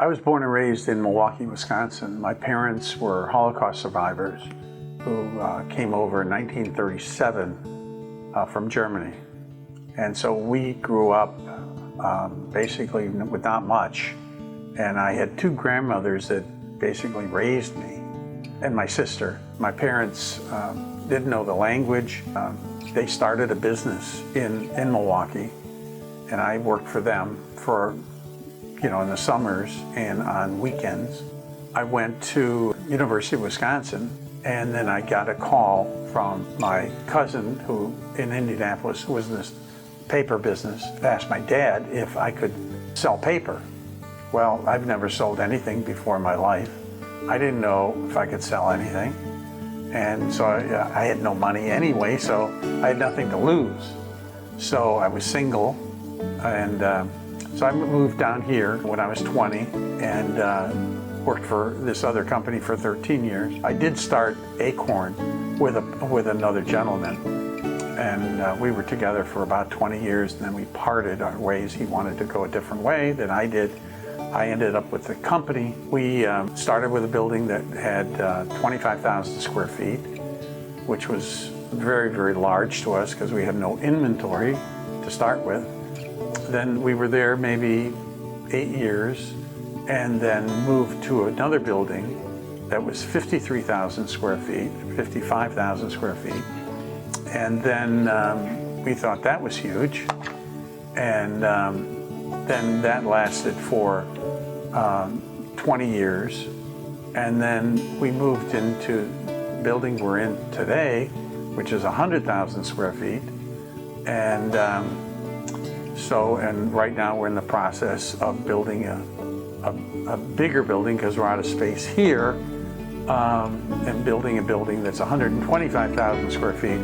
I was born and raised in Milwaukee, Wisconsin. My parents were Holocaust survivors who came over in 1937 from Germany. And so we grew up basically with not much. And I had two grandmothers that basically raised me, and my sister. My parents didn't know the language. They started a business in Milwaukee, and I worked for them for, in the summers and on weekends. I went to University of Wisconsin, and then I got a call from my cousin who in Indianapolis was in this paper business, asked my dad if I could sell paper. Well, I've never sold anything before in my life. I didn't know if I could sell anything. And so I had no money anyway, so I had nothing to lose. So I was single, and so I moved down here when I was 20 and worked for this other company for 13 years. I did start Acorn with another gentleman, and we were together for about 20 years, and then we parted our ways. He wanted to go a different way than I did. I ended up with the company. We started with a building that had 25,000 square feet, which was very, very large to us because we had no inventory to start with. Then we were there maybe 8 years, and then moved to another building that was 53,000 square feet, 55,000 square feet. And then we thought that was huge. And then that lasted for 20 years. And then we moved into the building we're in today, which is 100,000 square feet. And and right now we're in the process of building a bigger building because we're out of space here, and building a building that's 125,000 square feet,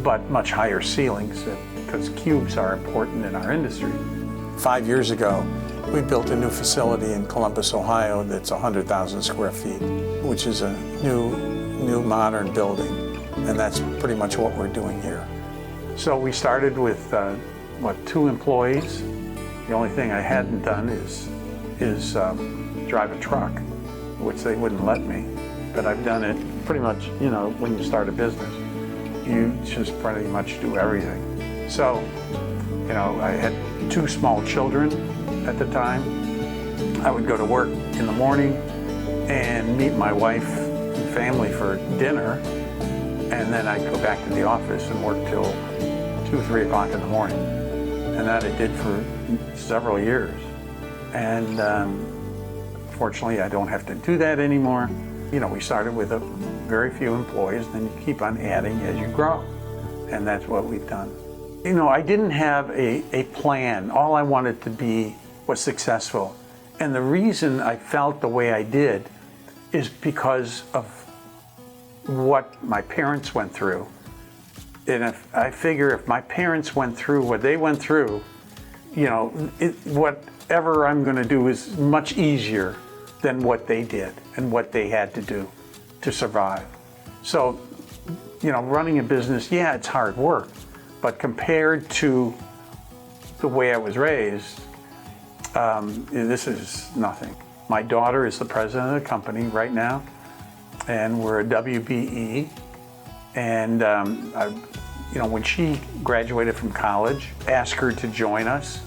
but much higher ceilings because cubes are important in our industry. 5 years ago, we built a new facility in Columbus, Ohio that's 100,000 square feet, which is a new modern building, and that's pretty much what we're doing here. So we started with 2 employees. The only thing I hadn't done is drive a truck, which they wouldn't let me. But I've done it pretty much, when you start a business, you just pretty much do everything. So, I had 2 small children at the time. I would go to work in the morning and meet my wife and family for dinner, and then I'd go back to the office and work till 2, 3 o'clock in the morning. And that I did for several years. And fortunately, I don't have to do that anymore. We started with very few employees, then you keep on adding as you grow. And that's what we've done. I didn't have a plan. All I wanted to be was successful. And the reason I felt the way I did is because of what my parents went through. And I figure if my parents went through what they went through, whatever I'm going to do is much easier than what they did and what they had to do to survive. So, running a business, yeah, it's hard work, but compared to the way I was raised, this is nothing. My daughter is the president of the company right now, and we're a WBE. And when she graduated from college, asked her to join us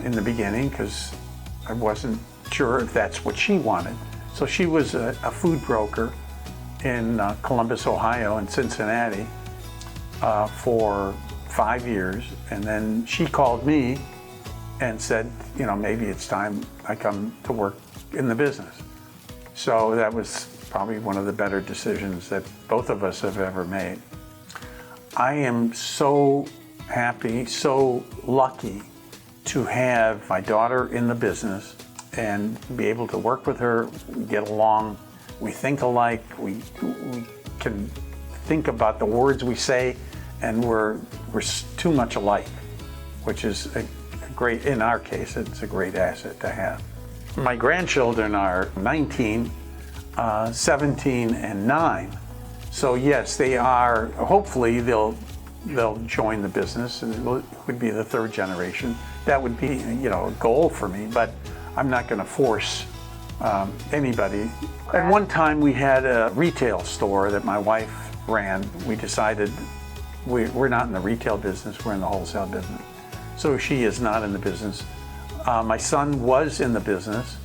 in the beginning because I wasn't sure if that's what she wanted. So she was a food broker in Columbus, Ohio, and Cincinnati for 5 years, and then she called me and said, maybe it's time I come to work in the business. So that was probably one of the better decisions that both of us have ever made. I am so happy, so lucky to have my daughter in the business and be able to work with her, get along. We think alike, we can think about the words we say, and we're too much alike, which is a great, in our case, it's a great asset to have. My grandchildren are 19, 17 and 9. So yes, they are, hopefully they'll join the business, and it would be the 3rd generation. That would be, a goal for me, but I'm not going to force anybody. At one time we had a retail store that my wife ran. We decided we're not in the retail business, we're in the wholesale business. So she is not in the business. My son was in the business,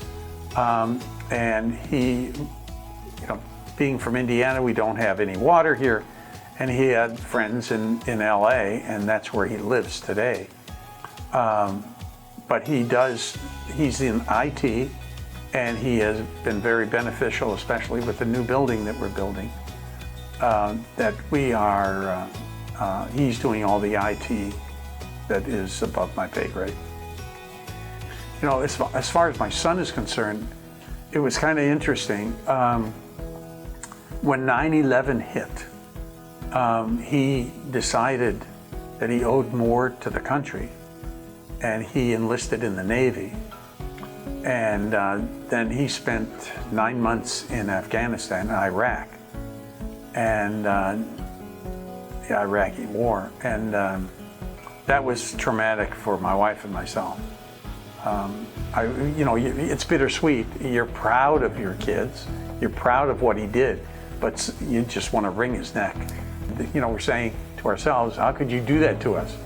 and he, you know, being from Indiana, we don't have any water here, and he had friends in LA, and that's where he lives today. But he's in IT, and he has been very beneficial, especially with the new building that we're building, that we are, he's doing all the IT that is above my pay grade. You know, as far as my son is concerned, it was kind of interesting. When 9/11 hit, he decided that he owed more to the country, and he enlisted in the Navy. And then he spent 9 months in Afghanistan and Iraq, and the Iraqi war. And that was traumatic for my wife and myself. You know, it's bittersweet. You're proud of your kids, you're proud of what he did, but you just want to wring his neck. You know, we're saying to ourselves, how could you do that to us?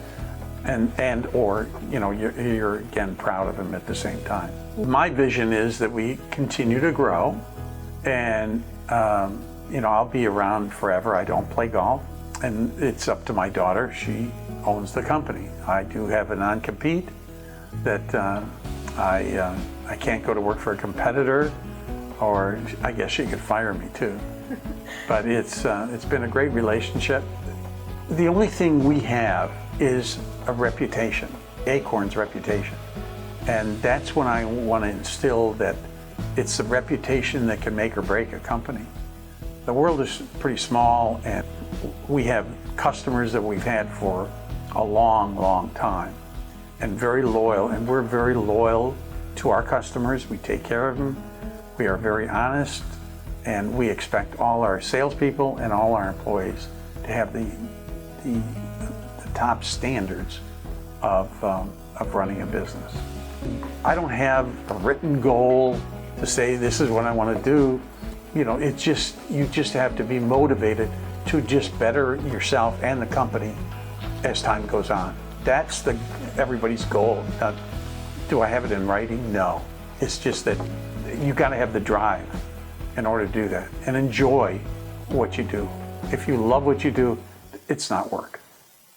Or, you know, you're again proud of him at the same time. My vision is that we continue to grow, and you know, I'll be around forever. I don't play golf, and it's up to my daughter. She owns the company. I do have a non-compete that I can't go to work for a competitor, or I guess she could fire me too. But it's been a great relationship. The only thing we have is a reputation, Acorn's reputation. And that's when I want to instill that it's the reputation that can make or break a company. The world is pretty small, and we have customers that we've had for a long, long time, and very loyal, and we're very loyal to our customers. We take care of them. We are very honest, and we expect all our salespeople and all our employees to have the top standards of running a business. I don't have a written goal to say this is what I want to do. You know, it's just, you just have to be motivated to just better yourself and the company as time goes on. That's everybody's goal. Do I have it in writing? No. It's just that you got to have the drive in order to do that, and enjoy what you do. If you love what you do, it's not work.